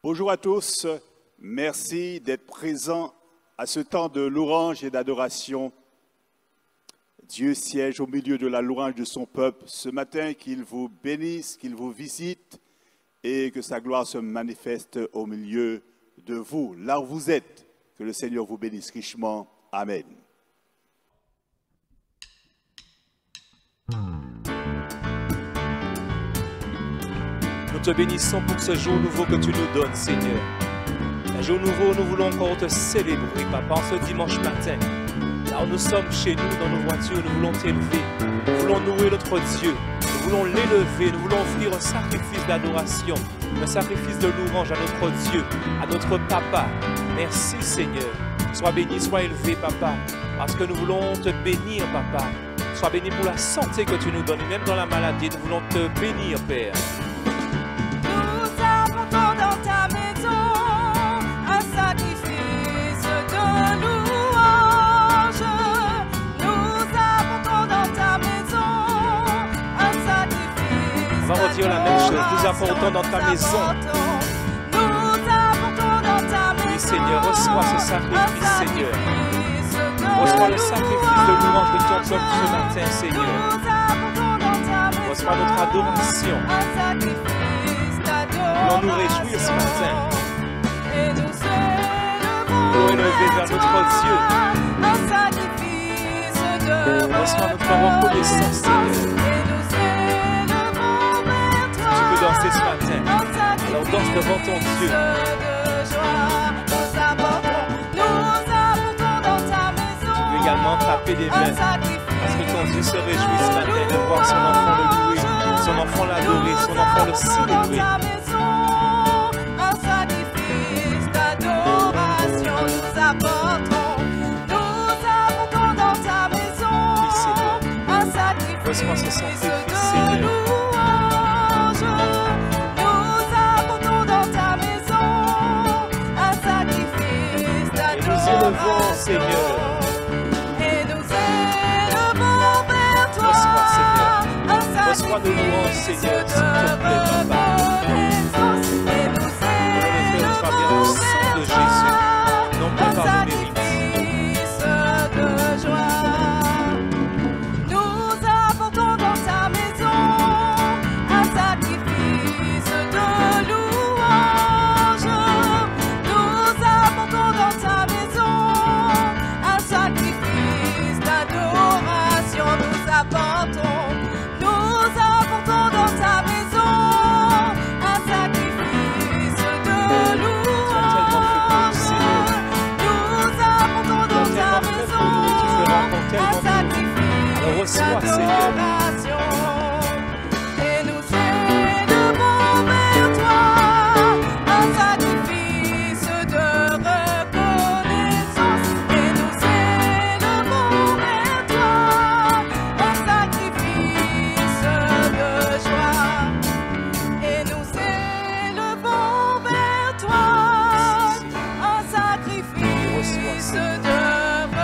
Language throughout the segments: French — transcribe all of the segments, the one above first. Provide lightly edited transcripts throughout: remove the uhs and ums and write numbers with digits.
Bonjour à tous, merci d'être présents à ce temps de louange et d'adoration. Dieu siège au milieu de la louange de son peuple. Ce matin, qu'il vous bénisse, qu'il vous visite et que sa gloire se manifeste au milieu de vous, là où vous êtes. Que le Seigneur vous bénisse richement. Amen. Nous te bénissons pour ce jour nouveau que tu nous donnes, Seigneur. Un jour nouveau, nous voulons encore te célébrer, Papa, en ce dimanche matin. Là où nous sommes chez nous, dans nos voitures, nous voulons t'élever. Nous voulons louer notre Dieu. Nous voulons l'élever. Nous voulons offrir un sacrifice d'adoration, un sacrifice de louange à notre Dieu, à notre Papa. Merci, Seigneur. Sois béni, sois élevé, Papa, parce que nous voulons te bénir, Papa. Sois béni pour la santé que tu nous donnes, et même dans la maladie, nous voulons te bénir, Père. On va redire la même chose, nous apportons dans ta maison. Oui, Seigneur, reçois ce sacrifice, Seigneur. Reçois le sacrifice de louange de ton peuple ce matin, Seigneur. Reçois notre adoration. Nous nous réjouir ce matin. Nous élever vers notre Dieu. Reçois notre reconnaissance, Seigneur. Danser ce matin. Alors danse devant ton Dieu. Tu peux également frapper des mains parce que ton Dieu se réjouit ce matin de voir son enfant le louer, son enfant l'adorer, son enfant le célébrer. Oui, Seigneur. Reçois ce sacrifice, Seigneur. Seigneur. Et nous élevons vers toi. Reçois, Seigneur. Reçois de louange, Seigneur, s'il te plaît, Papa. Et nous élevons au sang de Jésus, non pas par nos mérites. de joie. Nous apportons dans ta maison un sacrifice de louange. Nous apportons dans ta maison un sacrifice d'adoration. Nous apportons dans ta maison un sacrifice de louange. Nous apportons dans ta maison un sacrifice d'adoration. Et nous élevons vers toi un sacrifice de reconnaissance. Et nous élevons vers toi un sacrifice de joie. Et nous élevons vers toi un sacrifice de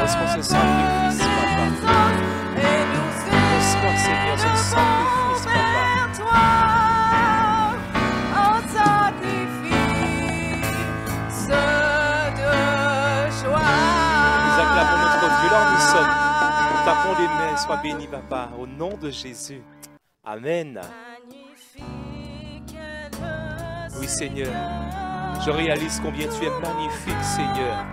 Reçois ce sacrifice, Papa. Et nous Reçois, Seigneur, ce sacrifice, Papa. vers toi un sacrifice de joie. Nous acclamons notre Dieu là où nous sommes. Nous tapons des mains. Sois béni, Papa, au nom de Jésus. Amen. Oui, Seigneur. Je réalise combien tu es magnifique, Seigneur.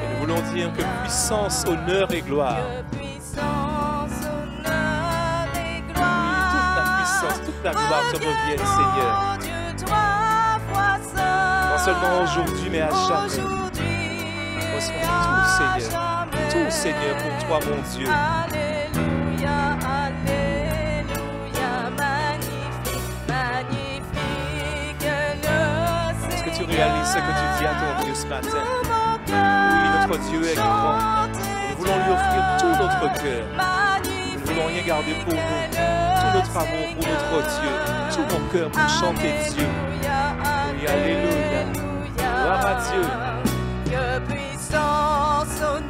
Et nous voulons dire que puissance, honneur et gloire. Oui, toute la gloire te revienne, Seigneur. Non seulement aujourd'hui, mais à jamais. Reçois tout, Seigneur. Tout, Seigneur, pour toi, mon Dieu. Alléluia, Alléluia, magnifique, magnifique le Seigneur. Est-ce que tu réalises ce que tu dis à ton Dieu ce matin? Oui, notre Dieu est grand. Nous voulons lui offrir tout notre cœur. Nous ne voulons rien garder pour nous. Tout notre amour pour notre Dieu. Tout mon cœur pour chanter Dieu. Oui, Alléluia. Gloire à Dieu. Que puissance, honneur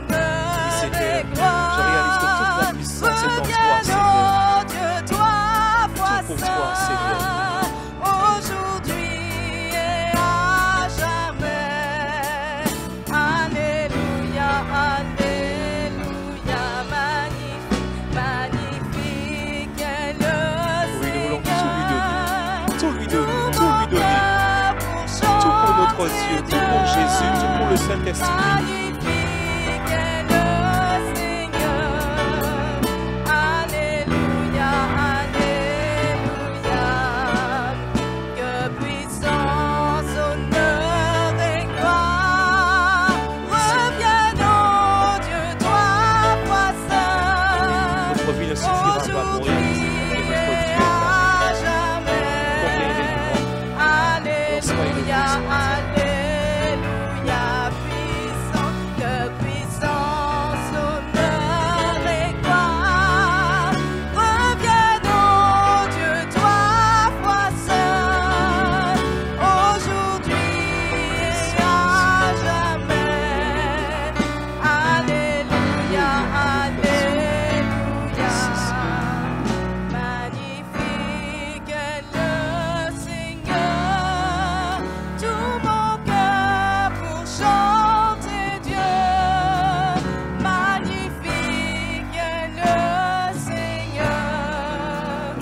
notre Dieu, tout pour Jésus, tout pour le Saint-Esprit. Magnifique est le Seigneur. Alléluia, Alléluia. Que puissance, honneur et gloire reviennent au Dieu trois fois saint. Notre vie ne suffira pas pour réaliser notre Dieu. Combien il est grand. Alléluia, Alléluia, puissant, que puissance, honneur et gloire reviennent au Dieu trois fois saint, aujourd'hui et à jamais. Alléluia, Alléluia. Magnifique est le Seigneur, tout mon cœur pour chanter Dieu. Magnifique est le Seigneur.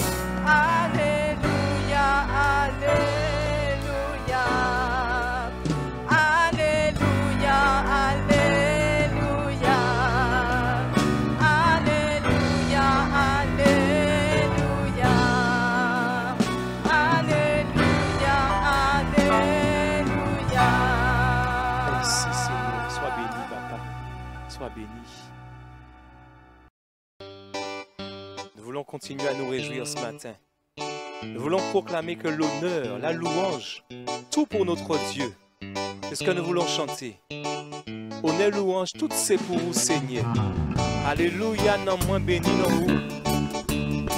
Alléluia, Alléluia. Alléluia, Alléluia. Alléluia, Alléluia. Alléluia, Alléluia. Merci Seigneur, sois béni Papa, sois béni. Nous voulons continuer à nous réjouir ce matin. Nous voulons proclamer que l'honneur, la louange, tout pour notre Dieu, c'est ce que nous voulons chanter. Honneur, louange, tout c'est pour vous Seigneur. Alléluia, non moins béni, non vous.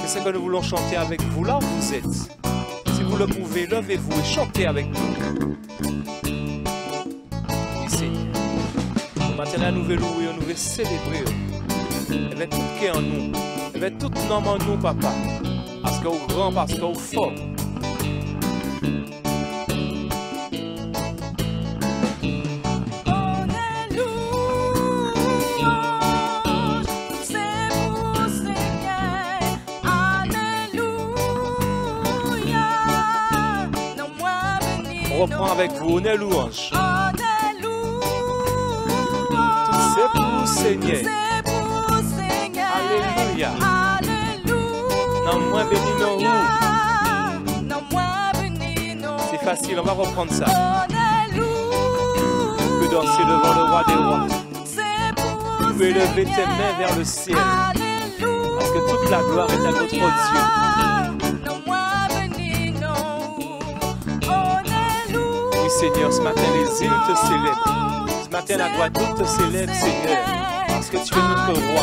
C'est ce que nous voulons chanter avec vous là où vous êtes. Si vous le pouvez, levez-vous et chantez avec nous. Oui Seigneur. Maintenant, nous voulons louer, nous voulons célébrer. Eh bien, tout qui est en nous. Eh bien, tout nom en nous, Papa. Parce que vous grand, parce que vous fort. On est louange, c'est pour Seigneur. Alléluia. Non moins béni. On reprend avec vous, honneur, louange. On est louange, C'est pour vous, Seigneur. c'est pour Seigneur. Alléluia. Alléluia. Non moins béni, non vous. Non moins béni, non. C'est facile, on va reprendre ça. On est louange. Tu peux danser devant le roi des rois. C'est pour Tu peux élever tes Seigneur. mains vers le ciel. Alléluia. Parce que toute la gloire est à notre Dieu. Non moins béni, non. On est louange. Oui, Seigneur, ce matin, les îles te célèbrent. Ce matin, la Guadeloupe te célèbre, Seigneur. Parce que tu es notre roi.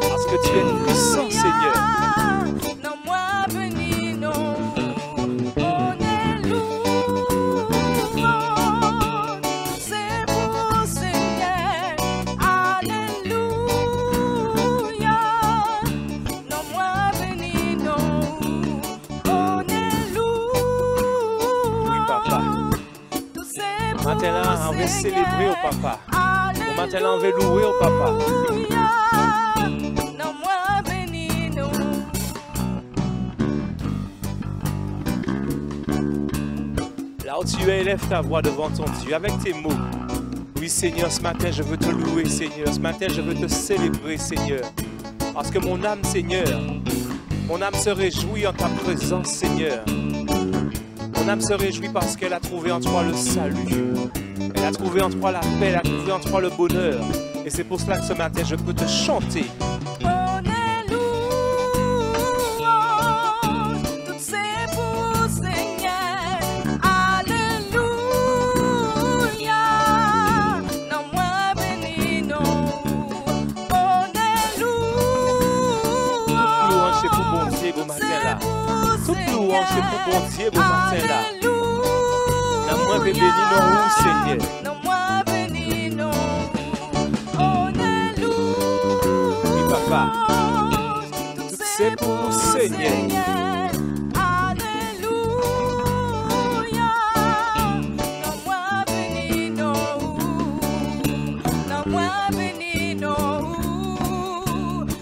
Parce que tu es puissant, Seigneur. Non moins béni, non. On est louange. C'est pour Seigneur. Alléluia. Non moins béni, non. On est louange. Oui, Papa. Tout c'est pour Matin là, on va célébrer au Papa. Au matin là, on va louer au Papa. Alléluia. Non moins béni, non. Là où tu es, élève ta voix devant ton Dieu avec tes mots. Oui, Seigneur, ce matin, je veux te louer, Seigneur. Ce matin, je veux te célébrer, Seigneur. Parce que mon âme, Seigneur, mon âme se réjouit en ta présence, Seigneur. Mon âme se réjouit parce qu'elle a trouvé en toi le salut. Elle a trouvé en toi la paix, elle a trouvé en toi le bonheur. Et c'est pour cela que ce matin, je peux te chanter. On est louange, tout c'est pour Seigneur. Alléluia. Non moins béni, non. On est louange. Toute louange, c'est pour bon Dieu, beau matin là. Toute louange, c'est pour bon Dieu, beau matin là. Non moins béni, non, Seigneur. Non moins béni, non. On est louange. Oui, Papa. Tout c'est pour Seigneur. Alléluia. Non moins béni, non. Non moins béni, non.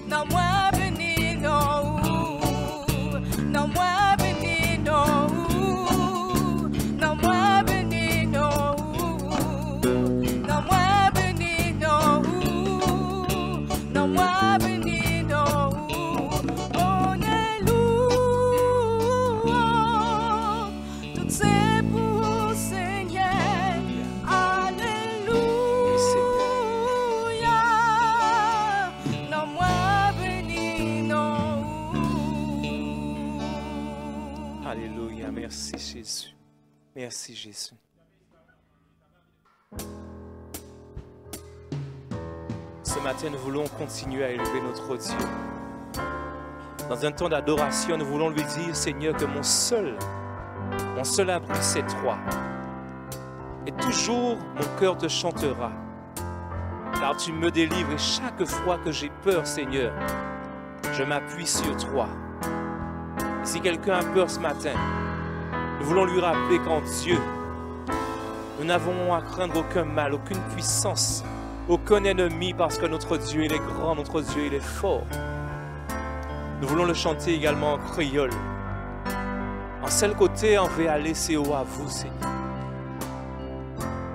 Non moins béni, non. Non moins béni, non. Non moins béni, non. Merci Jésus. Ce matin, nous voulons continuer à élever notre Dieu. Dans un temps d'adoration, nous voulons lui dire, Seigneur, que mon seul abri, c'est toi. Et toujours, mon cœur te chantera. Car tu me délivres et chaque fois que j'ai peur, Seigneur, je m'appuie sur toi. Et si quelqu'un a peur ce matin, nous voulons lui rappeler qu'en Dieu, nous n'avons à craindre aucun mal, aucune puissance, aucun ennemi, parce que notre Dieu, il est grand, notre Dieu, il est fort. Nous voulons le chanter également en créole. En seul côté, on veut aller, c'est à vous, Seigneur.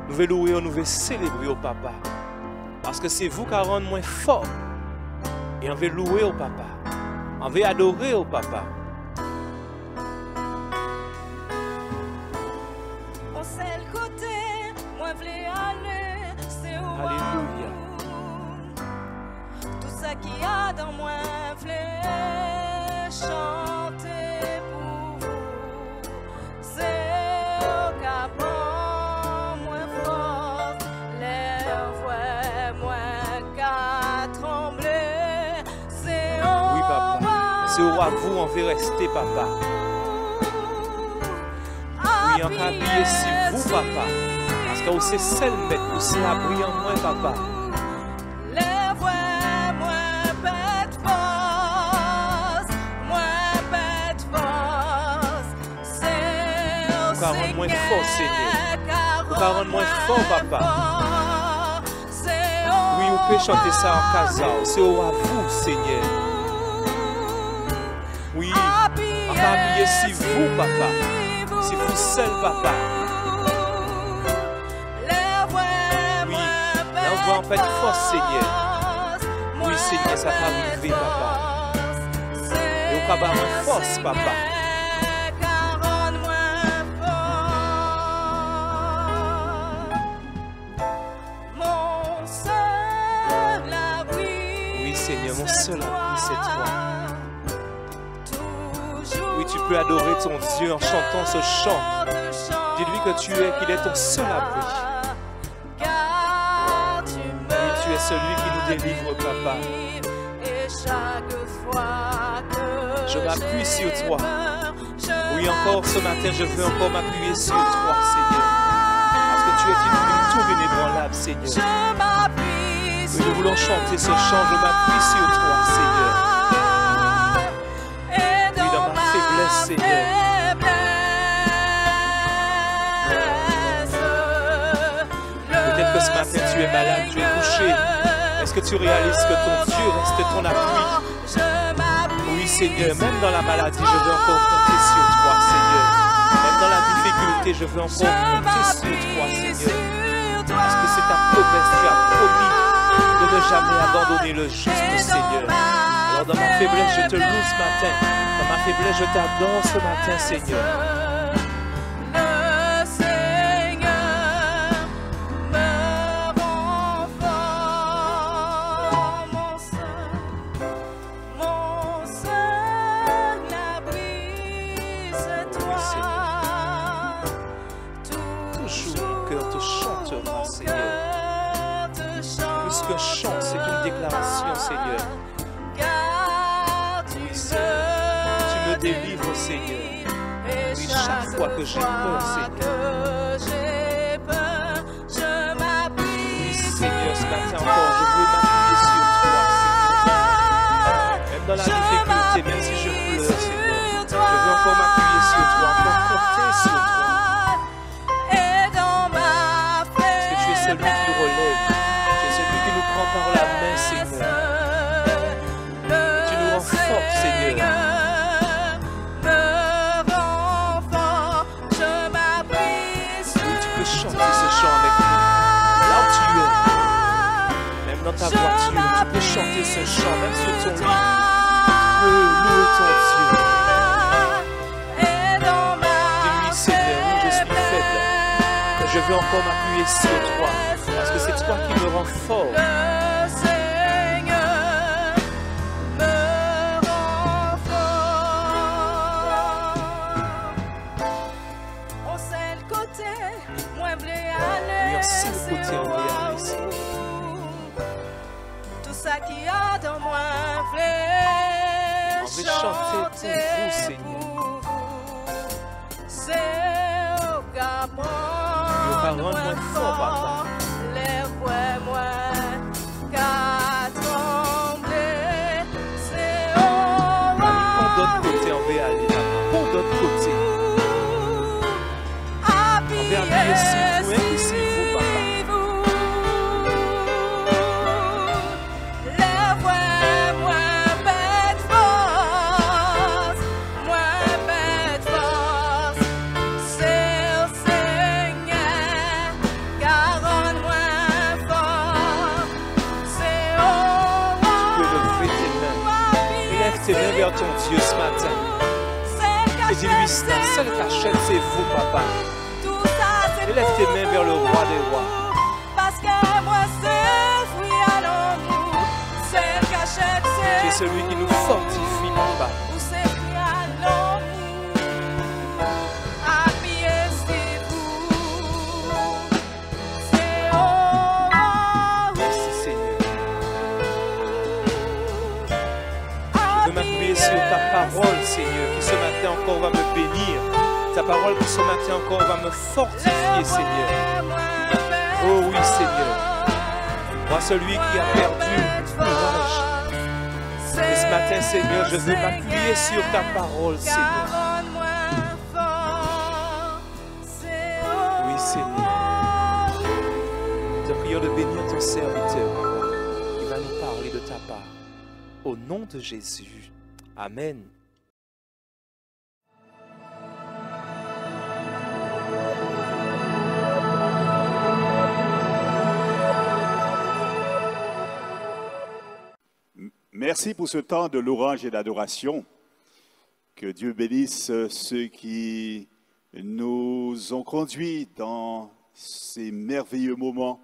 Nous voulons louer, nous voulons célébrer au Papa. Parce que c'est vous qui rendez moins fort. Et on veut louer au Papa. On veut adorer au Papa. On sait le côté, moi je voulais aller, c'est où Alléluia. tout ça qu'il y a dans moi, je voulais chanter pour vous. C'est au capot, moins fort, les voix moins qu'à trembler. C'est au Oui, Papa. C'est à vous, on veut rester, Papa. Oui, on peut appuyer sur vous, Papa. Parce que vous c'est seul maître, vous c'est abri en moi, Papa. Les voix moins pète force, moins pète force. C'est au Vous car rendre moins Seigneur, fort, Seigneur. car Vous car rendre moins fort, Papa. fort. C'est au Oui, vous pouvez chanter ça en casa. C'est à vous, Seigneur. Oui, on peut appuyer sur vous, Papa. C'est vous seul, Papa. Oui, l'envoi en fait force, Seigneur. Oui, Seigneur, ça va arriver, Papa. Et au cabas en force, Papa. Oui, Seigneur, mon seul abri, c'est toi. Oui, tu peux adorer ton Dieu en chantant ce chant. Dis-lui que tu es, qu'il est ton seul abri. Oui, tu es celui qui nous délivre, Papa. Je m'appuie sur toi. Oui, encore ce matin, je veux encore m'appuyer sur toi, Seigneur. Parce que tu es une tout inébranlable, Seigneur. Oui, nous voulons chanter ce chant. Je m'appuie sur toi, Seigneur. Oui, dans ma faiblesse, Seigneur. Peut-être que ce matin, tu es malade, tu es couché. Est-ce que tu réalises que ton Dieu reste ton appui? Oui, Seigneur, même dans la maladie, je veux encore compter sur toi, Seigneur. Même dans la difficulté, je veux encore compter sur toi, Seigneur. Parce que c'est ta promesse, tu as promis de ne jamais abandonner le juste, Seigneur. Alors dans ma faiblesse, je te loue ce matin. Dans ma faiblesse, je t'adore ce matin, Seigneur. Qu'un chant, c'est une déclaration, Seigneur. Oui, Seigneur, tu me délivres, Seigneur. Oui, chaque fois que j'ai peur, Seigneur. Oui, Seigneur, ce matin encore, je veux m'appuyer sur toi, Seigneur. Même dans la difficulté, même si je pleure, Seigneur, je veux encore m'appuyer sur toi, encore compter sur toi. Parce que tu es celui qui relève. Tu nous prends par la main, Seigneur. Tu nous rends fort, Seigneur. Oui, tu peux chanter ce chant avec nous. Là où tu es, même dans ta voiture, tu peux chanter ce chant, même sur ton lit. Tu peux louer ton Dieu. Dis-lui, Seigneur, oui, je suis faible. Mais je veux encore m'appuyer sur toi. Parce que c'est toi qui me rends fort. Le Seigneur me rend fort. On sait le côté, moi je veux aller. Merci de côté, on veut aller, Seigneur. Tout ça qu'il y a dans moi, On veut chanter pour vous, Seigneur. C'est au Gabon. Nos paroles moins fort, papa. Les voix moins qu'à trembler. C'est au Pour d'autres côtés, on veut aller, papa. Pour d'autres côtés. On veut appuyer sur vous, et sur vous, papa. Tes mains vers ton Dieu ce matin. Et dis-lui, la seule cachette, c'est vous, papa. Élève tes mains vers le roi des rois. Parce que moi, c'est fruit à l'amour. C'est cachette, Tu es celui qui nous fortifie, papa. c'est fruit à l'amour. Appuyez sur vous. C'est au Merci, Seigneur. Je veux m'appuyer sur ta parole, Seigneur, qui ce matin encore va me bénir. Ta parole qui ce matin encore va me fortifier, Seigneur. Oh oui, Seigneur. Moi, celui qui a perdu courage. Et ce matin, Seigneur, je veux m'appuyer sur ta parole, Seigneur. Oui, Seigneur. Nous te prions de bénir ton serviteur, papa, qui va nous parler de ta part. Au nom de Jésus. Amen. Merci pour ce temps de louange et d'adoration. Que Dieu bénisse ceux qui nous ont conduits dans ces merveilleux moments.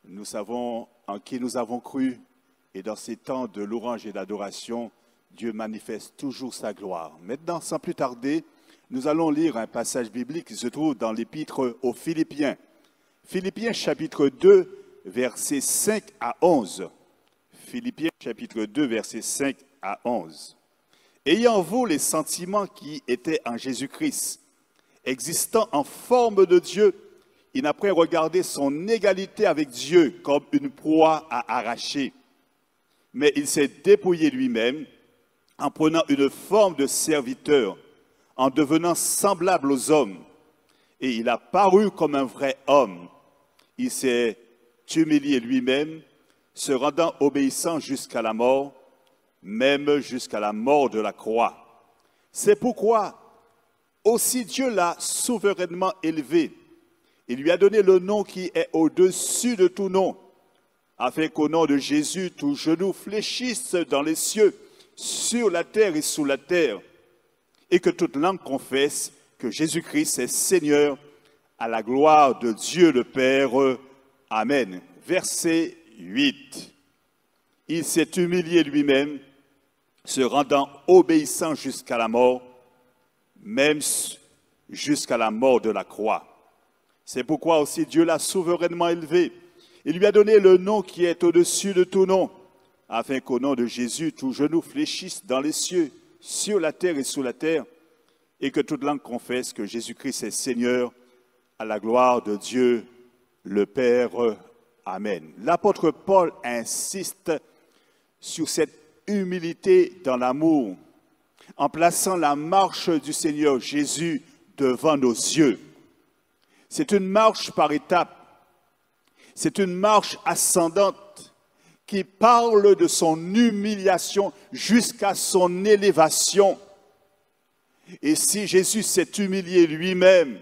Nous savons en qui nous avons cru. Et dans ces temps de louange et d'adoration, Dieu manifeste toujours sa gloire. Maintenant, sans plus tarder, nous allons lire un passage biblique qui se trouve dans l'épître aux Philippiens. Philippiens chapitre 2, versets 5 à 11. Philippiens chapitre 2, versets 5 à 11. Ayant en vous les sentiments qui étaient en Jésus-Christ, existant en forme de Dieu, il n'a point regardé son égalité avec Dieu comme une proie à arracher. Mais il s'est dépouillé lui-même en prenant une forme de serviteur, en devenant semblable aux hommes. Et il a paru comme un vrai homme. Il s'est humilié lui-même, se rendant obéissant jusqu'à la mort, même jusqu'à la mort de la croix. C'est pourquoi aussi Dieu l'a souverainement élevé. Il lui a donné le nom qui est au-dessus de tout nom, afin qu'au nom de Jésus, tout genou fléchisse dans les cieux, sur la terre et sous la terre, et que toute langue confesse que Jésus-Christ est Seigneur, à la gloire de Dieu le Père. Amen. Verset 8. Il s'est humilié lui-même, se rendant obéissant jusqu'à la mort, même jusqu'à la mort de la croix. C'est pourquoi aussi Dieu l'a souverainement élevé. Il lui a donné le nom qui est au-dessus de tout nom, afin qu'au nom de Jésus, tout genou fléchisse dans les cieux, sur la terre et sous la terre, et que toute langue confesse que Jésus-Christ est Seigneur, à la gloire de Dieu, le Père. Amen. L'apôtre Paul insiste sur cette humilité dans l'amour, en plaçant la marche du Seigneur Jésus devant nos yeux. C'est une marche par étapes. C'est une marche ascendante qui parle de son humiliation jusqu'à son élévation. Et si Jésus s'est humilié lui-même,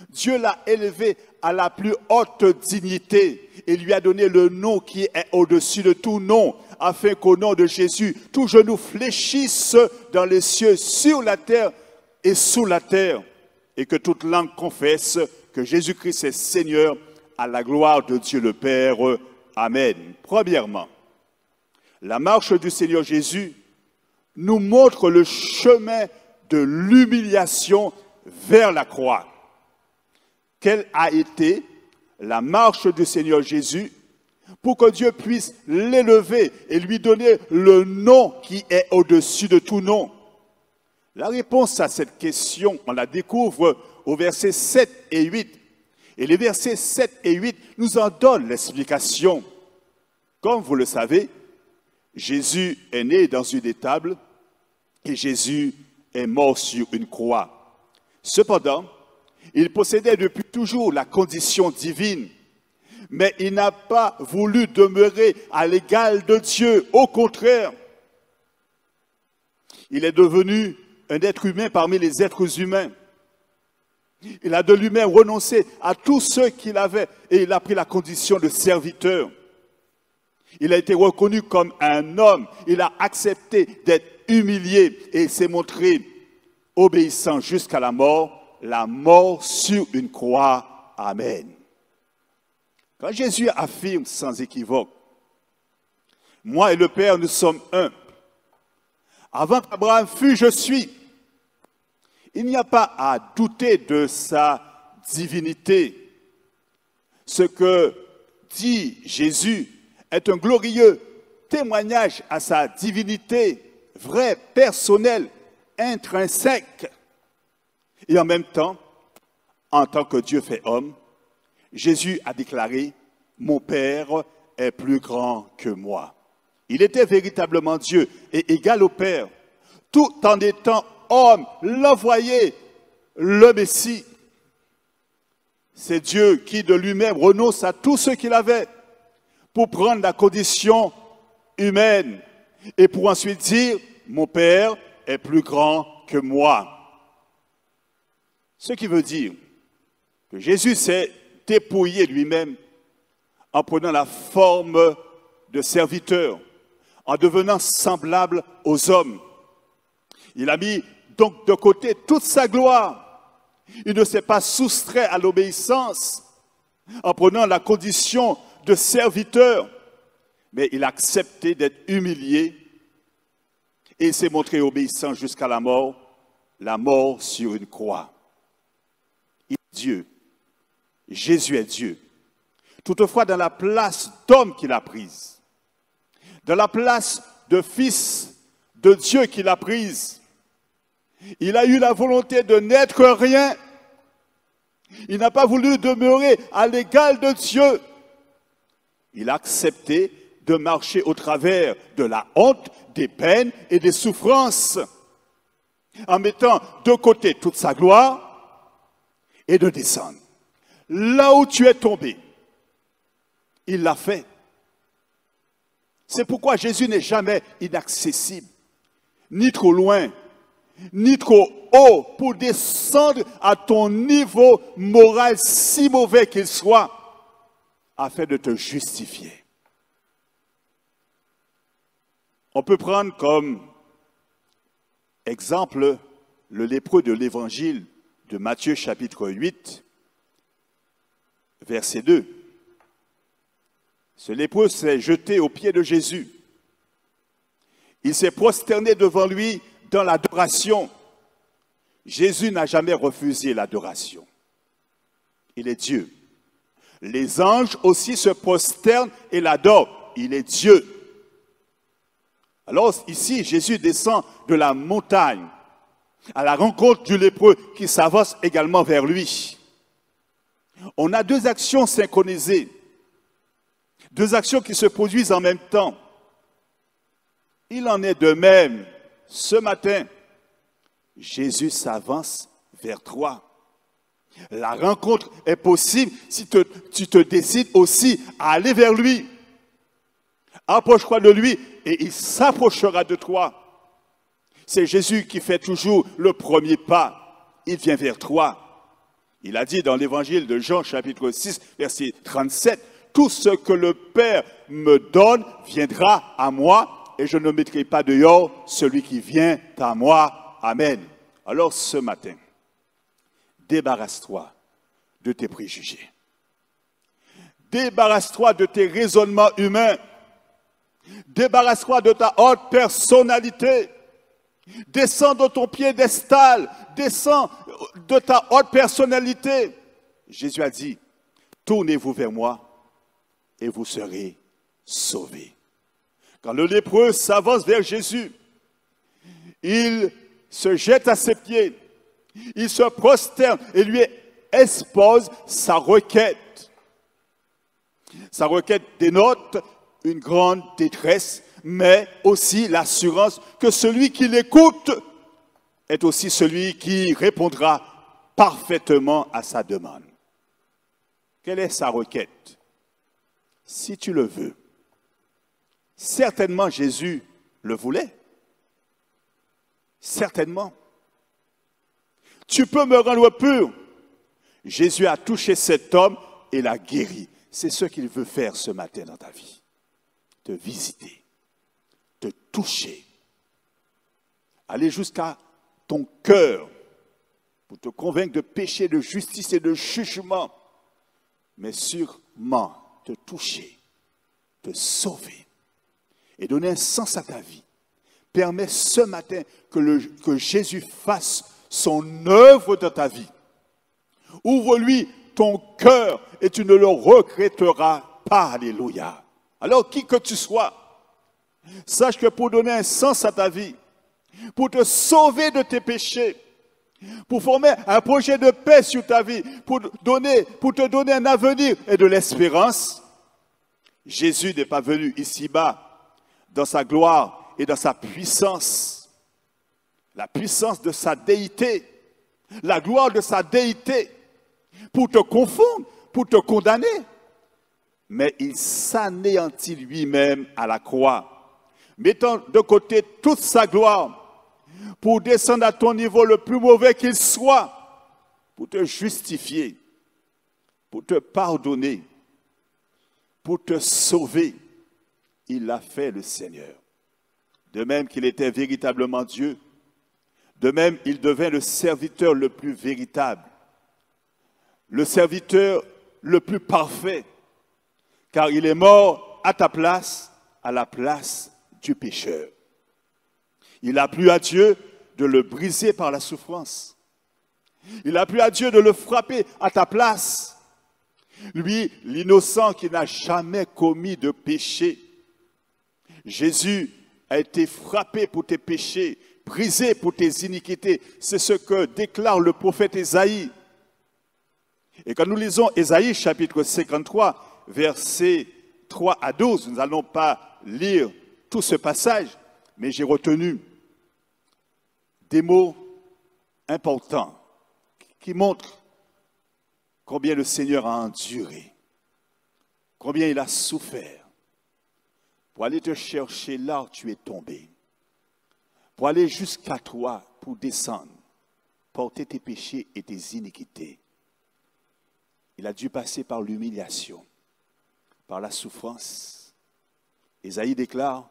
Dieu l'a élevé à la plus haute dignité et lui a donné le nom qui est au-dessus de tout nom, afin qu'au nom de Jésus, tout genou fléchisse dans les cieux, sur la terre et sous la terre, et que toute langue confesse que Jésus-Christ est Seigneur, à la gloire de Dieu le Père. Amen. Premièrement, la marche du Seigneur Jésus nous montre le chemin de l'humiliation vers la croix. quelle a été la marche du Seigneur Jésus pour que Dieu puisse l'élever et lui donner le nom qui est au-dessus de tout nom? La réponse à cette question, on la découvre au verset 7 et 8. Et les versets 7 et 8 nous en donnent l'explication. Comme vous le savez, Jésus est né dans une étable et Jésus est mort sur une croix. Cependant, il possédait depuis toujours la condition divine, mais il n'a pas voulu demeurer à l'égal de Dieu. Au contraire, il est devenu un être humain parmi les êtres humains. Il a de lui-même renoncé à tout ce qu'il avait et il a pris la condition de serviteur. Il a été reconnu comme un homme. Il a accepté d'être humilié et s'est montré obéissant jusqu'à la mort sur une croix. Amen. Quand Jésus affirme sans équivoque, « Moi et le Père, nous sommes un. Avant qu'Abraham fût, je suis. » Il n'y a pas à douter de sa divinité. Ce que dit Jésus est un glorieux témoignage à sa divinité, vraie, personnelle, intrinsèque. Et en même temps, en tant que Dieu fait homme, Jésus a déclaré « Mon Père est plus grand que moi ». Il était véritablement Dieu et égal au Père, tout en étant homme, l'envoyé, le Messie. C'est Dieu qui de lui-même renonce à tout ce qu'il avait pour prendre la condition humaine et pour ensuite dire « Mon Père est plus grand que moi ». Ce qui veut dire que Jésus s'est dépouillé lui-même en prenant la forme de serviteur, en devenant semblable aux hommes. Il a mis donc de côté toute sa gloire. Il ne s'est pas soustrait à l'obéissance en prenant la condition de serviteur, mais il a accepté d'être humilié et il s'est montré obéissant jusqu'à la mort sur une croix. Il est Dieu. Jésus est Dieu. Toutefois, dans la place d'homme qu'il a prise, dans la place de fils de Dieu qu'il a prise, il a eu la volonté de n'être rien. Il n'a pas voulu demeurer à l'égal de Dieu. Il a accepté de marcher au travers de la honte, des peines et des souffrances, en mettant de côté toute sa gloire et de descendre. Là où tu es tombé, il l'a fait. C'est pourquoi Jésus n'est jamais inaccessible, ni trop loin, ni trop haut pour descendre à ton niveau moral si mauvais qu'il soit, afin de te justifier. On peut prendre comme exemple le lépreux de l'évangile de Matthieu chapitre 8, verset 2. Ce lépreux s'est jeté aux pieds de Jésus. Il s'est prosterné devant lui dans l'adoration. Jésus n'a jamais refusé l'adoration. Il est Dieu. Les anges aussi se prosternent et l'adorent. Il est Dieu. Alors ici, Jésus descend de la montagne à la rencontre du lépreux qui s'avance également vers lui. On a deux actions synchronisées, deux actions qui se produisent en même temps. Il en est de même ce matin. Jésus s'avance vers toi. La rencontre est possible si tu te décides aussi à aller vers lui. Approche-toi de lui et il s'approchera de toi. C'est Jésus qui fait toujours le premier pas. Il vient vers toi. Il a dit dans l'évangile de Jean, chapitre 6, verset 37, « Tout ce que le Père me donne viendra à moi, et je ne mettrai pas dehors celui qui vient à moi. » Amen. Alors ce matin, débarrasse-toi de tes préjugés. Débarrasse-toi de tes raisonnements humains. Débarrasse-toi de ta haute personnalité. Descends de ton piédestal. Descends de ta haute personnalité. Jésus a dit, tournez-vous vers moi et vous serez sauvés. Quand le lépreux s'avance vers Jésus, il se jette à ses pieds, il se prosterne et lui expose sa requête. Sa requête dénote une grande détresse, mais aussi l'assurance que celui qui l'écoute est aussi celui qui répondra parfaitement à sa demande. Quelle est sa requête? Si tu le veux. Certainement Jésus le voulait. Certainement. Tu peux me rendre pur. Jésus a touché cet homme et l'a guéri. C'est ce qu'il veut faire ce matin dans ta vie. Te visiter, te toucher, aller jusqu'à ton cœur pour te convaincre de péché, de justice et de jugement, mais sûrement te toucher, te sauver et donner un sens à ta vie. Permets ce matin que Jésus fasse son œuvre dans ta vie. Ouvre-lui ton cœur et tu ne le regretteras pas. Alléluia. Alors, qui que tu sois, sache que pour donner un sens à ta vie, pour te sauver de tes péchés, pour former un projet de paix sur ta vie, pour te donner un avenir et de l'espérance, Jésus n'est pas venu ici-bas dans sa gloire et dans sa puissance, la puissance de sa déité, la gloire de sa déité, pour te confondre, pour te condamner. Mais il s'anéantit lui-même à la croix, mettant de côté toute sa gloire pour descendre à ton niveau le plus mauvais qu'il soit, pour te justifier, pour te pardonner, pour te sauver. Il l'a fait, le Seigneur. De même qu'il était véritablement Dieu, de même il devint le serviteur le plus véritable, le serviteur le plus parfait, car il est mort à ta place, à la place du pécheur. Il a plu à Dieu de le briser par la souffrance. Il a plu à Dieu de le frapper à ta place. Lui, l'innocent qui n'a jamais commis de péché. Jésus a été frappé pour tes péchés, brisé pour tes iniquités. C'est ce que déclare le prophète Ésaïe. Et quand nous lisons Ésaïe chapitre 53, versets 3 à 12, nous n'allons pas lire tout ce passage, mais j'ai retenu des mots importants qui montrent combien le Seigneur a enduré, combien il a souffert pour aller te chercher là où tu es tombé, pour aller jusqu'à toi, pour descendre, porter tes péchés et tes iniquités. Il a dû passer par l'humiliation, par la souffrance. Ésaïe déclare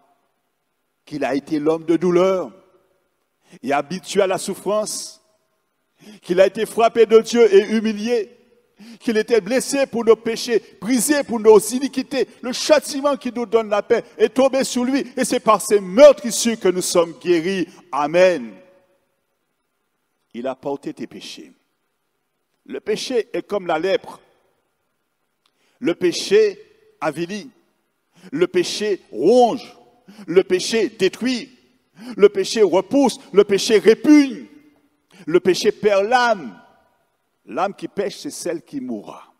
qu'il a été l'homme de douleur et habitué à la souffrance, qu'il a été frappé de Dieu et humilié, qu'il était blessé pour nos péchés, brisé pour nos iniquités. Le châtiment qui nous donne la paix est tombé sur lui et c'est par ses meurtrissures que nous sommes guéris. Amen. Il a porté tes péchés. Le péché est comme la lèpre. Le péché avilit. Le péché ronge. Le péché détruit. Le péché repousse. Le péché répugne. Le péché perd l'âme. L'âme qui pêche, c'est celle qui mourra.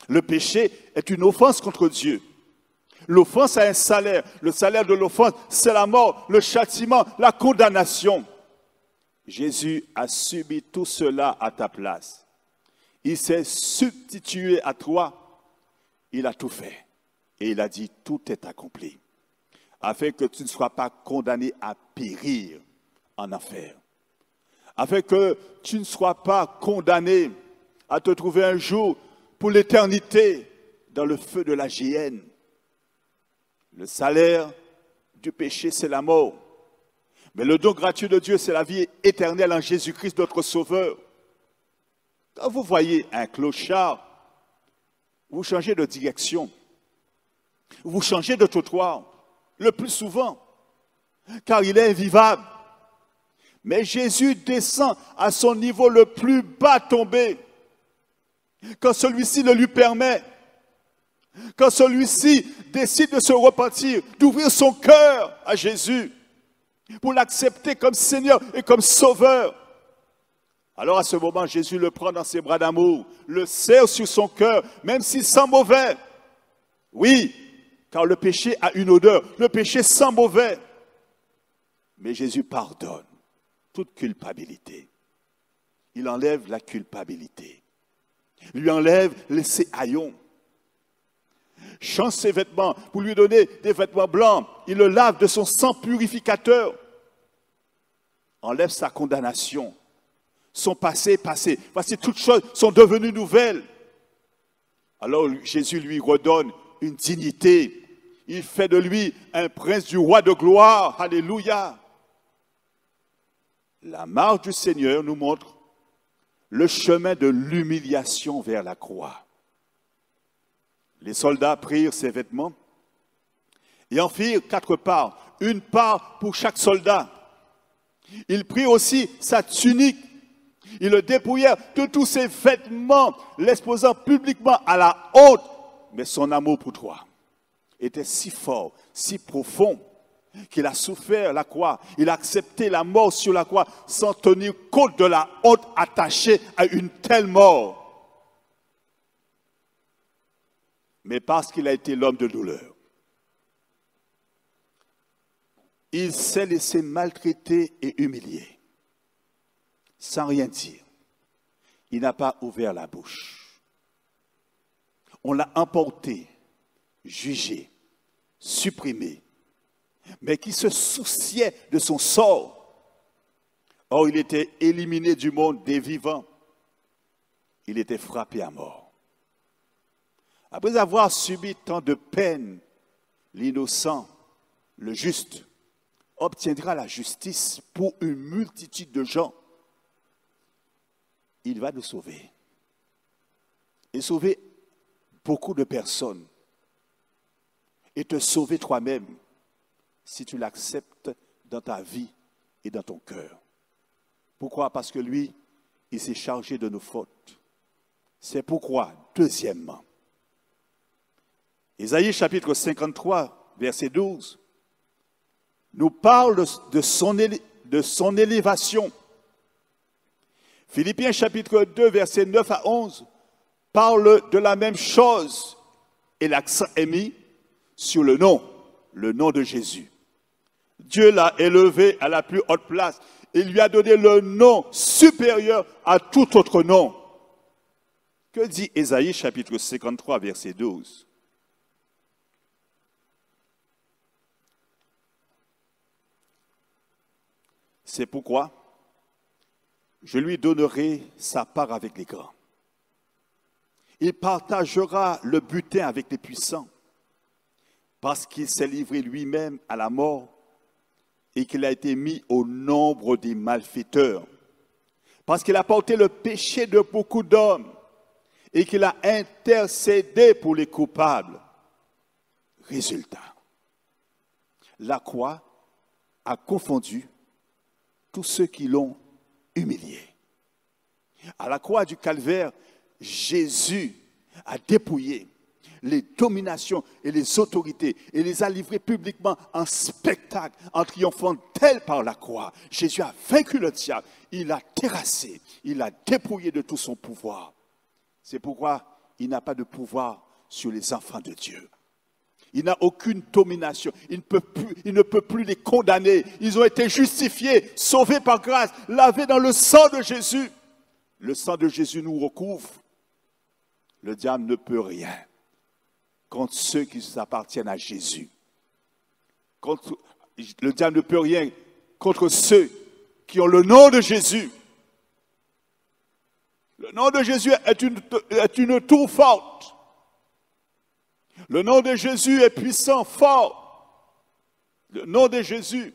Le péché est une offense contre Dieu. L'offense a un salaire. Le salaire de l'offense, c'est la mort, le châtiment, la condamnation. Jésus a subi tout cela à ta place. Il s'est substitué à toi. Il a tout fait. Et il a dit, tout est accompli. Afin que tu ne sois pas condamné à périr en enfer. Afin que tu ne sois pas condamné à te trouver un jour pour l'éternité dans le feu de la géhenne. Le salaire du péché, c'est la mort. Mais le don gratuit de Dieu, c'est la vie éternelle en Jésus-Christ, notre Sauveur. Quand vous voyez un clochard, vous changez de direction. Vous changez de trottoir, le plus souvent, car il est invivable. Mais Jésus descend à son niveau le plus bas tombé quand celui-ci le lui permet, quand celui-ci décide de se repentir, d'ouvrir son cœur à Jésus, pour l'accepter comme Seigneur et comme Sauveur, alors à ce moment, Jésus le prend dans ses bras d'amour, le serre sur son cœur, même s'il sent mauvais. Oui, car le péché a une odeur, le péché sent mauvais. Mais Jésus pardonne toute culpabilité. Il enlève la culpabilité. Il lui enlève ses haillons. Change ses vêtements pour lui donner des vêtements blancs. Il le lave de son sang purificateur. Enlève sa condamnation. Son passé est passé. Voici, toutes choses sont devenues nouvelles. Alors Jésus lui redonne une dignité. Il fait de lui un prince du roi de gloire. Alléluia. La marche du Seigneur nous montre le chemin de l'humiliation vers la croix. Les soldats prirent ses vêtements et en firent 4 parts, une part pour chaque soldat. Ils prirent aussi sa tunique. Ils le dépouillèrent de tous ses vêtements, l'exposant publiquement à la honte. Mais son amour pour toi était si fort, si profond, qu'il a souffert la croix. Il a accepté la mort sur la croix sans tenir compte de la honte attachée à une telle mort. Mais parce qu'il a été l'homme de douleur, il s'est laissé maltraiter et humilier, sans rien dire. Il n'a pas ouvert la bouche. On l'a emporté, jugé, supprimé, mais qui se souciait de son sort. Or, il était éliminé du monde des vivants. Il était frappé à mort. Après avoir subi tant de peines, l'innocent, le juste, obtiendra la justice pour une multitude de gens. Il va nous sauver. Et sauver beaucoup de personnes. Et te sauver toi-même si tu l'acceptes dans ta vie et dans ton cœur. Pourquoi? Parce que lui, il s'est chargé de nos fautes. C'est pourquoi, deuxièmement, Ésaïe chapitre 53, verset 12, nous parle de son élévation. Philippiens chapitre 2, verset 9 à 11, parle de la même chose. Et l'accent est mis sur le nom de Jésus. Dieu l'a élevé à la plus haute place. Il lui a donné le nom supérieur à tout autre nom. Que dit Ésaïe chapitre 53, verset 12? C'est pourquoi je lui donnerai sa part avec les grands. Il partagera le butin avec les puissants, parce qu'il s'est livré lui-même à la mort et qu'il a été mis au nombre des malfaiteurs, parce qu'il a porté le péché de beaucoup d'hommes et qu'il a intercédé pour les coupables. Résultat, la croix a confondu tous ceux qui l'ont humilié. À la croix du Calvaire, Jésus a dépouillé les dominations et les autorités et les a livrés publiquement en spectacle, en triomphant tel par la croix. Jésus a vaincu le diable, il l'a terrassé, il l'a dépouillé de tout son pouvoir. C'est pourquoi il n'a pas de pouvoir sur les enfants de Dieu. Il n'a aucune domination. Il ne peut plus les condamner. Ils ont été justifiés, sauvés par grâce, lavés dans le sang de Jésus. Le sang de Jésus nous recouvre. Le diable ne peut rien contre ceux qui appartiennent à Jésus. Le diable ne peut rien contre ceux qui ont le nom de Jésus. Le nom de Jésus est une tour forte. Le nom de Jésus est puissant, fort. Le nom de Jésus,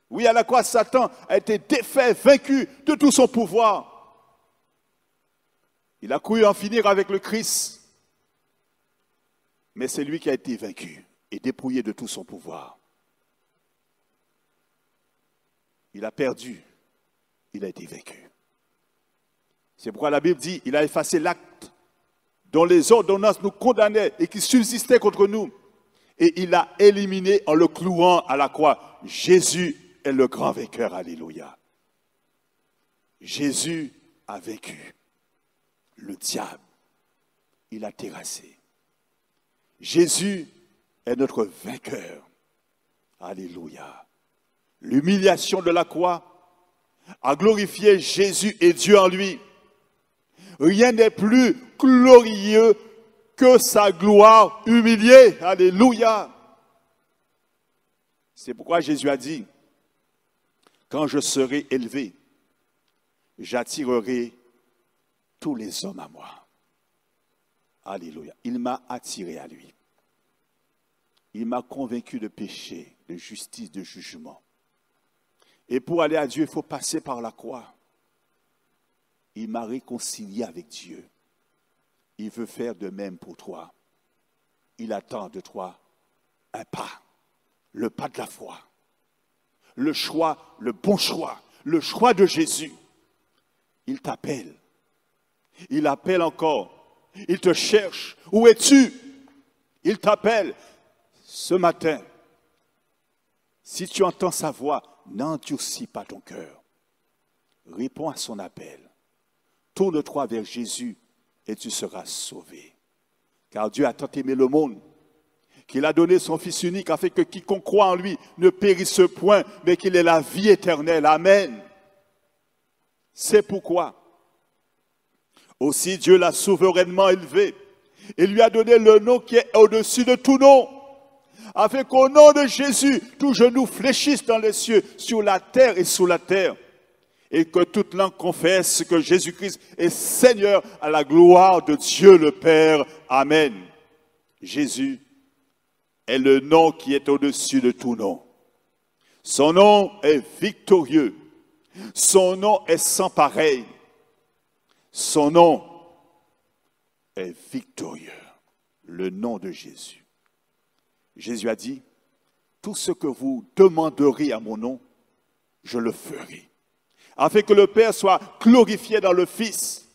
oui, à la croix, Satan a été défait, vaincu de tout son pouvoir. Il a cru en finir avec le Christ. Mais c'est lui qui a été vaincu et dépouillé de tout son pouvoir. Il a perdu, il a été vaincu. C'est pourquoi la Bible dit, il a effacé l'acte dont les ordonnances nous condamnaient et qui subsistaient contre nous. Et il l'a éliminé en le clouant à la croix. Jésus est le grand vainqueur. Alléluia. Jésus a vaincu le diable. Il a terrassé. Jésus est notre vainqueur. Alléluia. L'humiliation de la croix a glorifié Jésus et Dieu en lui. Rien n'est plus glorieux que sa gloire humiliée. Alléluia. C'est pourquoi Jésus a dit, quand je serai élevé, j'attirerai tous les hommes à moi. Alléluia. Il m'a attiré à lui. Il m'a convaincu de péché, de justice, de jugement. Et pour aller à Dieu, il faut passer par la croix. Il m'a réconcilié avec Dieu. Il veut faire de même pour toi. Il attend de toi un pas, le pas de la foi. Le choix, le bon choix, le choix de Jésus. Il t'appelle. Il appelle encore. Il te cherche. Où es-tu? Il t'appelle. Ce matin, si tu entends sa voix, n'endurcis pas ton cœur. Réponds à son appel. Tourne-toi vers Jésus et tu seras sauvé. Car Dieu a tant aimé le monde qu'il a donné son Fils unique afin que quiconque croit en lui ne périsse point, mais qu'il ait la vie éternelle. Amen. C'est pourquoi aussi Dieu l'a souverainement élevé et lui a donné le nom qui est au-dessus de tout nom, afin qu'au nom de Jésus, tout genou fléchisse dans les cieux, sur la terre et sous la terre, et que toute langue confesse que Jésus-Christ est Seigneur à la gloire de Dieu le Père. Amen. Jésus est le nom qui est au-dessus de tout nom. Son nom est victorieux. Son nom est sans pareil. Son nom est victorieux. Le nom de Jésus. Jésus a dit, tout ce que vous demanderez à mon nom, je le ferai, afin que le Père soit glorifié dans le Fils.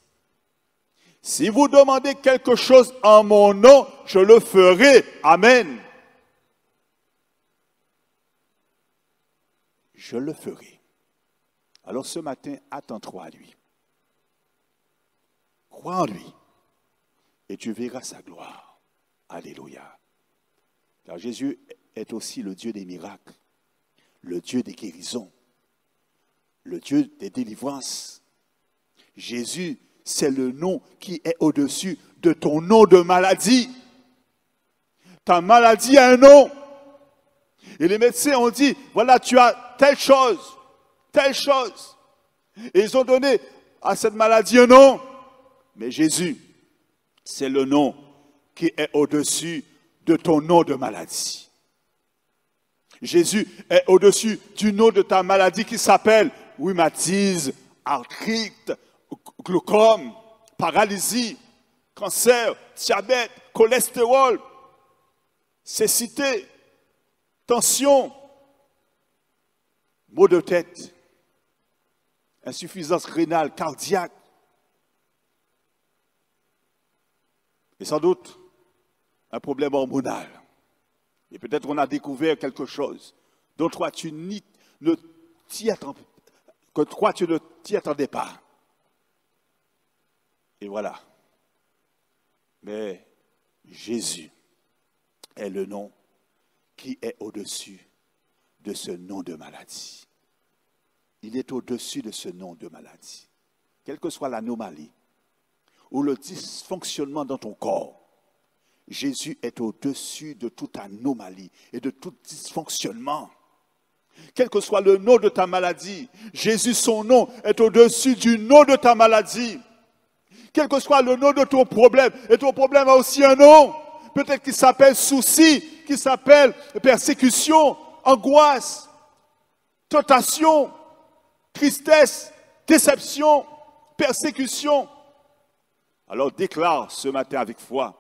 Si vous demandez quelque chose en mon nom, je le ferai. Amen. Je le ferai. Alors ce matin, attends-toi à lui. Crois en lui et tu verras sa gloire. Alléluia. Car Jésus est aussi le Dieu des miracles, le Dieu des guérisons, le Dieu des délivrances. Jésus, c'est le nom qui est au-dessus de ton nom de maladie. Ta maladie a un nom. Et les médecins ont dit, voilà, tu as telle chose, telle chose. Et ils ont donné à cette maladie un nom. Mais Jésus, c'est le nom qui est au-dessus de ton nom de maladie. Jésus est au-dessus du nom de ta maladie qui s'appelle rhumatisme, arthrite, glaucome, paralysie, cancer, diabète, cholestérol, cécité, tension, maux de tête, insuffisance rénale, cardiaque. Et sans doute, un problème hormonal. Et peut-être on a découvert quelque chose dont toi tu ne t'y attendais pas. Et voilà. Mais Jésus est le nom qui est au-dessus de ce nom de maladie. Il est au-dessus de ce nom de maladie. Quelle que soit l'anomalie ou le dysfonctionnement dans ton corps, Jésus est au-dessus de toute anomalie et de tout dysfonctionnement. Quel que soit le nom de ta maladie, Jésus, son nom, est au-dessus du nom de ta maladie. Quel que soit le nom de ton problème, et ton problème a aussi un nom, peut-être qu'il s'appelle souci, qu'il s'appelle persécution, angoisse, tentation, tristesse, déception, persécution. Alors déclare ce matin avec foi,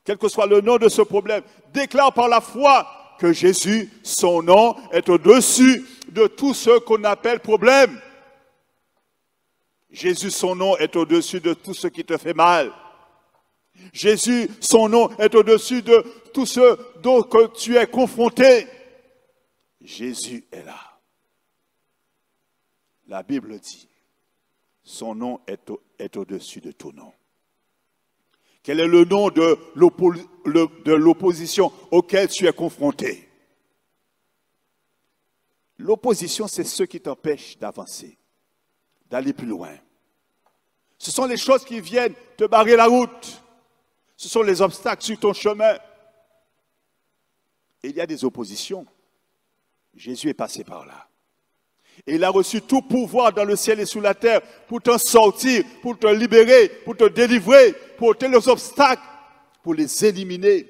quel que soit le nom de ce problème, déclare par la foi que Jésus, son nom, est au-dessus de tout ce qu'on appelle problème. Jésus, son nom, est au-dessus de tout ce qui te fait mal. Jésus, son nom est au-dessus de tout ce dont que tu es confronté. Jésus est là. La Bible dit, son nom est au-dessus de tout nom. Quel est le nom de l'opposition auquel tu es confronté? L'opposition, c'est ce qui t'empêche d'avancer, d'aller plus loin. Ce sont les choses qui viennent te barrer la route. Ce sont les obstacles sur ton chemin. Et il y a des oppositions. Jésus est passé par là. Et il a reçu tout pouvoir dans le ciel et sous la terre pour t'en sortir, pour te libérer, pour te délivrer, pour ôter les obstacles, pour les éliminer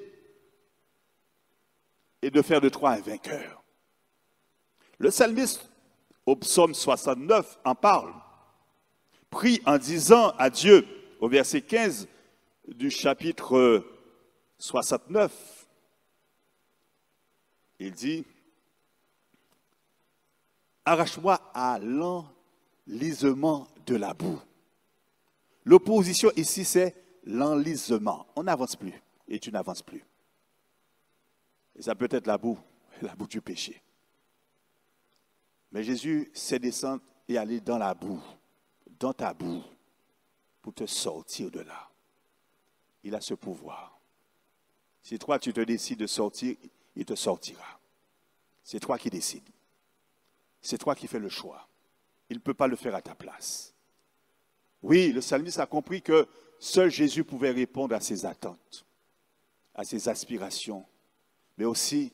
et de faire de toi un vainqueur. Le psalmiste, au psaume 69, en parle. Prie en disant à Dieu, au verset 15 du chapitre 69, il dit, arrache-moi à l'enlisement de la boue. L'opposition ici, c'est l'enlisement. On n'avance plus et tu n'avances plus. Et ça peut être la boue du péché. Mais Jésus sait descendre et aller dans la boue, dans ta boue, pour te sortir de là. Il a ce pouvoir. Si toi, tu te décides de sortir, il te sortira. C'est toi qui décides. C'est toi qui fais le choix. Il ne peut pas le faire à ta place. Oui, le psalmiste a compris que seul Jésus pouvait répondre à ses attentes, à ses aspirations, mais aussi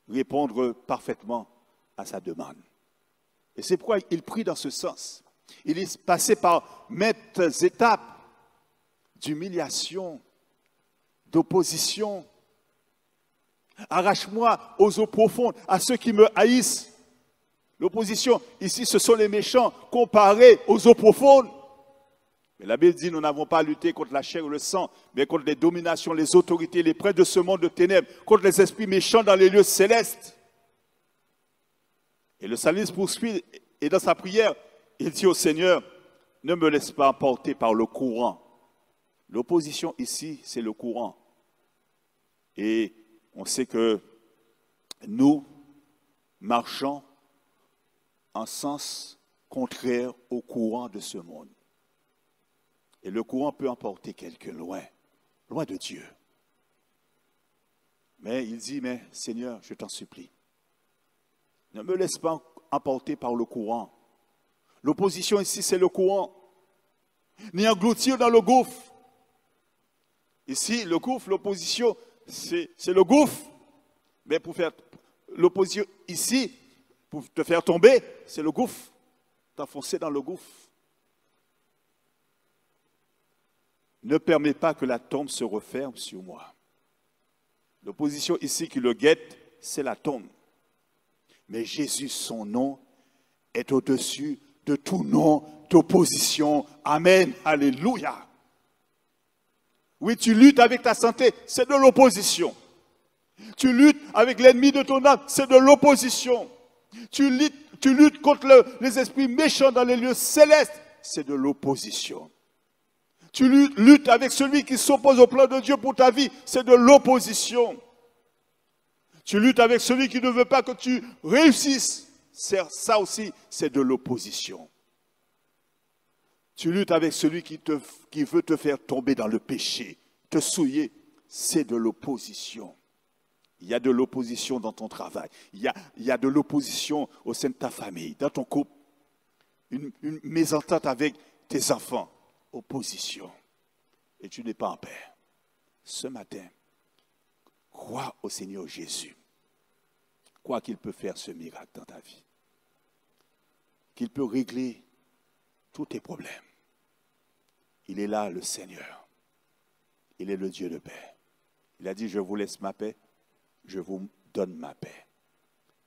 répondre parfaitement à sa demande. Et c'est pourquoi il prie dans ce sens. Il est passé par maintes étapes d'humiliation, d'opposition. Arrache-moi aux eaux profondes, à ceux qui me haïssent. L'opposition, ici, ce sont les méchants comparés aux eaux profondes. Mais la Bible dit, nous n'avons pas à lutter contre la chair ou le sang, mais contre les dominations, les autorités, les princes de ce monde de ténèbres, contre les esprits méchants dans les lieux célestes. Et le psalmiste poursuit, et dans sa prière, il dit au Seigneur, ne me laisse pas emporter par le courant. L'opposition ici, c'est le courant. Et on sait que nous marchons en sens contraire au courant de ce monde. Et le courant peut emporter quelqu'un loin, loin de Dieu. Mais il dit, mais Seigneur, je t'en supplie, ne me laisse pas emporter par le courant. L'opposition ici, c'est le courant. Ni engloutir dans le gouffre. Ici, le gouffre, l'opposition, c'est le gouffre. Mais pour faire l'opposition ici, pour te faire tomber, c'est le gouffre. T'enfoncer dans le gouffre. Ne permets pas que la tombe se referme sur moi. L'opposition ici qui le guette, c'est la tombe. Mais Jésus, son nom, est au-dessus de tout nom d'opposition. Amen. Alléluia. Oui, tu luttes avec ta santé, c'est de l'opposition. Tu luttes avec l'ennemi de ton âme, c'est de l'opposition. Tu luttes contre les esprits méchants dans les lieux célestes, c'est de l'opposition. Tu luttes avec celui qui s'oppose au plan de Dieu pour ta vie, c'est de l'opposition. Tu luttes avec celui qui ne veut pas que tu réussisses, ça aussi, c'est de l'opposition. Tu luttes avec celui qui veut te faire tomber dans le péché, te souiller, c'est de l'opposition. Il y a de l'opposition dans ton travail, il y a de l'opposition au sein de ta famille, dans ton couple, une mésentente avec tes enfants, opposition. Et tu n'es pas en paix. Ce matin, crois au Seigneur Jésus. Crois qu'il peut faire ce miracle dans ta vie. Qu'il peut régler tous tes problèmes. Il est là, le Seigneur. Il est le Dieu de paix. Il a dit, je vous laisse ma paix, je vous donne ma paix.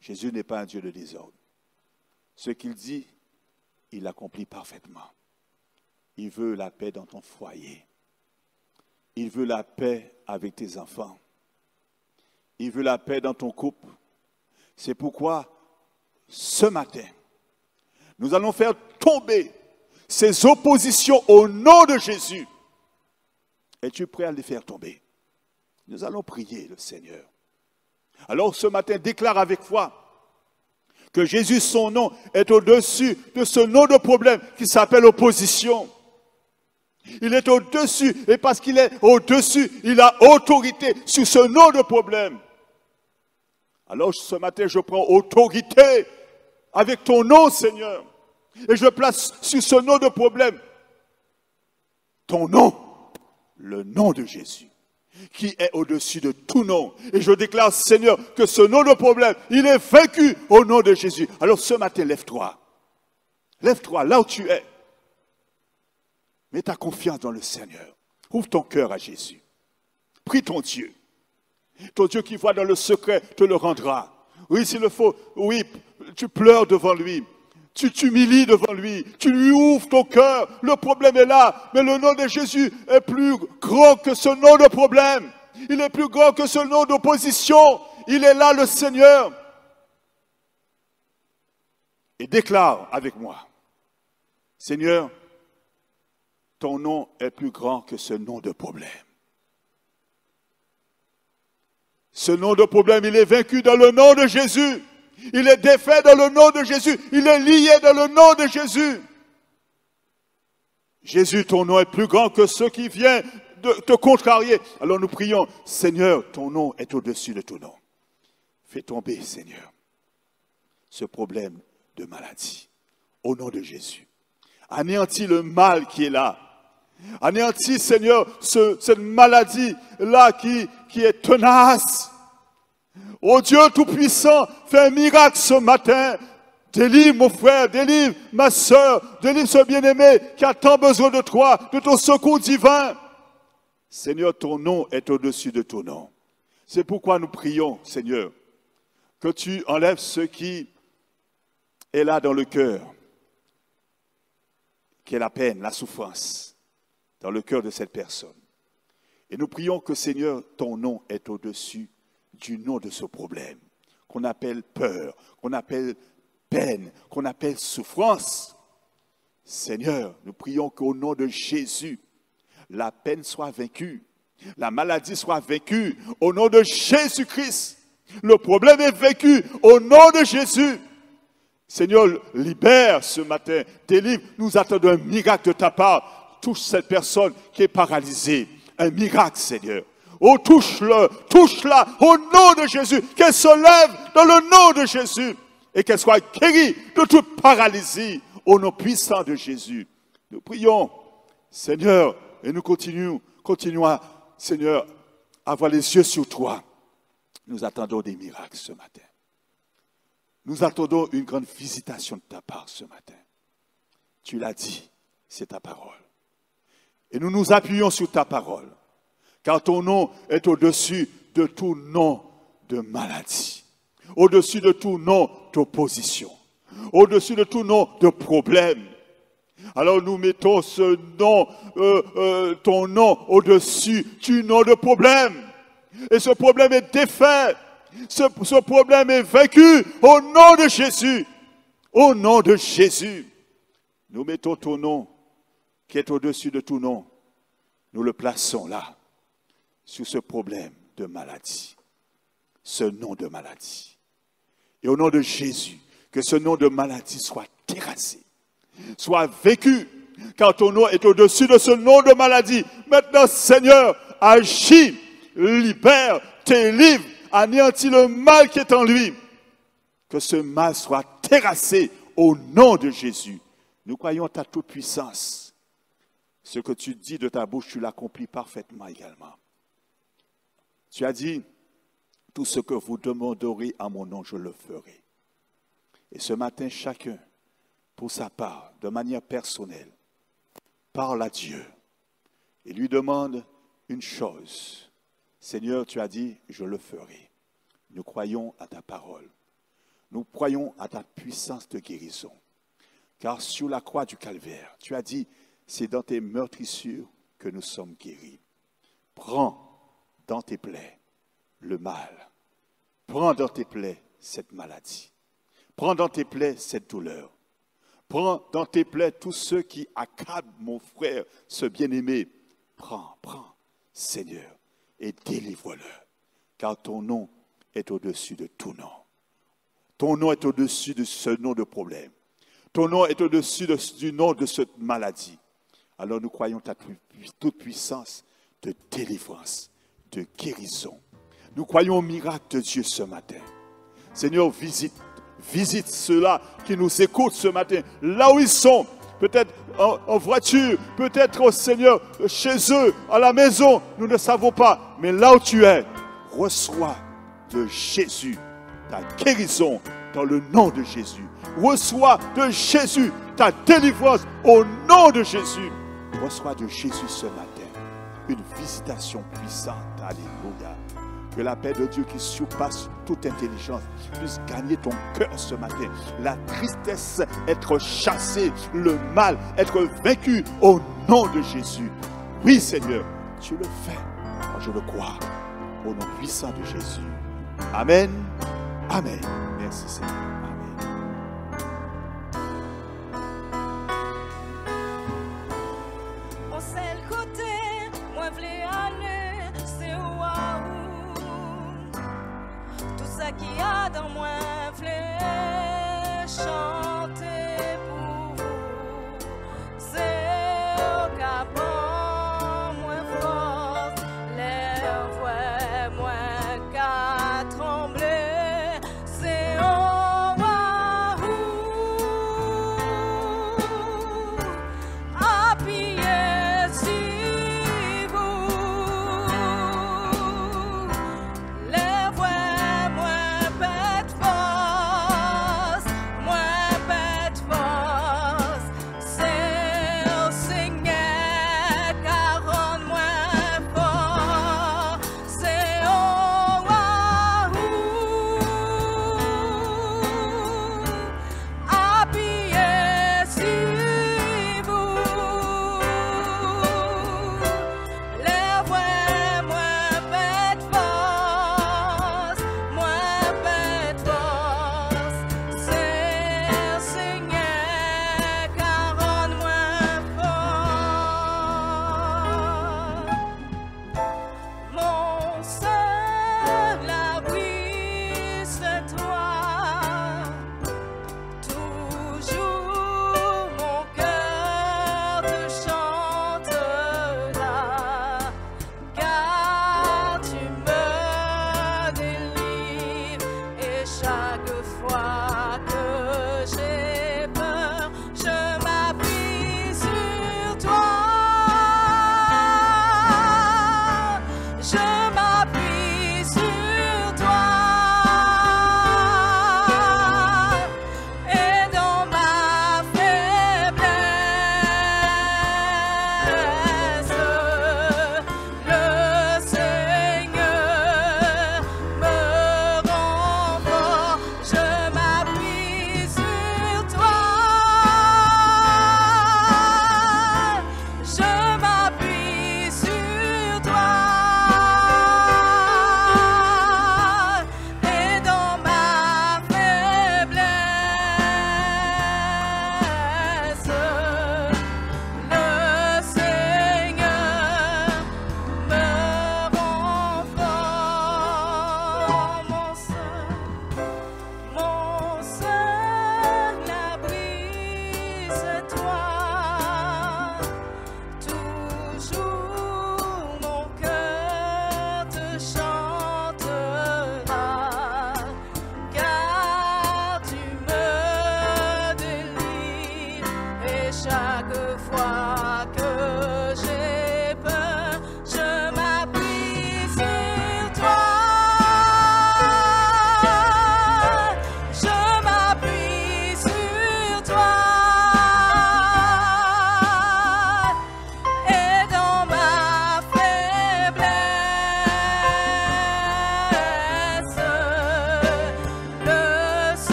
Jésus n'est pas un Dieu de désordre. Ce qu'il dit, il l'accomplit parfaitement. Il veut la paix dans ton foyer. Il veut la paix avec tes enfants. Il veut la paix dans ton couple. C'est pourquoi, ce matin, nous allons faire tomber ces oppositions au nom de Jésus. Es-tu prêt à les faire tomber? Nous allons prier le Seigneur. Alors ce matin, déclare avec foi que Jésus, son nom, est au-dessus de ce nom de problème qui s'appelle opposition. Il est au-dessus, et parce qu'il est au-dessus, il a autorité sur ce nom de problème. Alors ce matin, je prends autorité avec ton nom, Seigneur, et je place sur ce nom de problème ton nom, le nom de Jésus, qui est au-dessus de tout nom. Et je déclare, Seigneur, que ce nom de problème, il est vaincu au nom de Jésus. Alors ce matin, lève-toi. Lève-toi là où tu es. Mets ta confiance dans le Seigneur. Ouvre ton cœur à Jésus. Prie ton Dieu. Ton Dieu qui voit dans le secret te le rendra. Oui, s'il le faut, oui, tu pleures devant lui. Tu t'humilies devant lui, tu lui ouvres ton cœur, le problème est là, mais le nom de Jésus est plus grand que ce nom de problème. Il est plus grand que ce nom d'opposition. Il est là, le Seigneur. Et déclare avec moi, Seigneur, ton nom est plus grand que ce nom de problème. Ce nom de problème, il est vaincu dans le nom de Jésus. Il est défait dans le nom de Jésus. Il est lié dans le nom de Jésus. Jésus, ton nom est plus grand que ceux qui viennent de te contrarier. Alors nous prions, Seigneur, ton nom est au-dessus de tout nom. Fais tomber, Seigneur, ce problème de maladie. Au nom de Jésus. Anéantis le mal qui est là. Anéantis, Seigneur, cette maladie-là qui est tenace. Oh Dieu Tout-Puissant, fais un miracle ce matin. Délivre mon frère, délivre ma soeur, délivre ce bien-aimé qui a tant besoin de toi, de ton secours divin. Seigneur, ton nom est au-dessus de ton nom. C'est pourquoi nous prions, Seigneur, que tu enlèves ce qui est là dans le cœur, qui est la peine, la souffrance, dans le cœur de cette personne. Et nous prions que, Seigneur, ton nom est au-dessus du nom de ce problème, qu'on appelle peur, qu'on appelle peine, qu'on appelle souffrance. Seigneur, nous prions qu'au nom de Jésus, la peine soit vaincue, la maladie soit vaincue, au nom de Jésus-Christ. Le problème est vaincu au nom de Jésus. Seigneur, libère ce matin, délivre, nous attendons un miracle de ta part. Touche cette personne qui est paralysée, un miracle, Seigneur. Oh, touche-la au nom de Jésus, qu'elle se lève dans le nom de Jésus et qu'elle soit guérie de toute paralysie au nom puissant de Jésus. Nous prions, Seigneur, et nous continuons à, Seigneur, avoir les yeux sur toi. Nous attendons des miracles ce matin. Nous attendons une grande visitation de ta part ce matin. Tu l'as dit, c'est ta parole. Et nous nous appuyons sur ta parole. Car ton nom est au-dessus de tout nom de maladie, au-dessus de tout nom d'opposition, au-dessus de tout nom de problème. Alors nous mettons ce nom, ton nom au-dessus du nom de problème. Et ce problème est défait, ce problème est vaincu au nom de Jésus. Au nom de Jésus, nous mettons ton nom qui est au-dessus de tout nom. Nous le plaçons là. Sur ce problème de maladie, ce nom de maladie. Et au nom de Jésus, que ce nom de maladie soit terrassé, soit vécu, car ton nom est au-dessus de ce nom de maladie. Maintenant, Seigneur, agis, libère, délivre, anéantis le mal qui est en lui. Que ce mal soit terrassé au nom de Jésus. Nous croyons ta toute-puissance. Ce que tu dis de ta bouche, tu l'accomplis parfaitement également. Tu as dit, tout ce que vous demanderez à mon nom, je le ferai. Et ce matin, chacun, pour sa part, de manière personnelle, parle à Dieu et lui demande une chose. Seigneur, tu as dit, je le ferai. Nous croyons à ta parole. Nous croyons à ta puissance de guérison. Car sur la croix du Calvaire, tu as dit, c'est dans tes meurtrissures que nous sommes guéris. Prends dans tes plaies le mal. Prends dans tes plaies cette maladie. Prends dans tes plaies cette douleur. Prends dans tes plaies tous ceux qui accablent mon frère, ce bien-aimé. Prends. Seigneur, et délivre-le, car ton nom est au-dessus de tout nom. Ton nom est au-dessus de ce nom de problème. Ton nom est au-dessus du nom de cette maladie. Alors nous croyons ta toute puissance de délivrance, de guérison. Nous croyons au miracle de Dieu ce matin. Seigneur, visite ceux-là qui nous écoutent ce matin, là où ils sont, peut-être en voiture, peut-être, Seigneur, chez eux, à la maison, nous ne savons pas, mais là où tu es, reçois de Jésus ta guérison dans le nom de Jésus. Reçois de Jésus ta délivrance au nom de Jésus. Reçois de Jésus ce matin une visitation puissante. Alléluia. Que la paix de Dieu qui surpasse toute intelligence puisse gagner ton cœur ce matin. La tristesse être chassée, le mal être vaincu au nom de Jésus. Oui Seigneur, tu le fais. Moi je le crois. Au nom puissant de Jésus. Amen. Amen. Merci Seigneur. On sait le côté, moi v'lais aller, c'est waouh. Tout ça qu'il y a dans moi v'lais changer.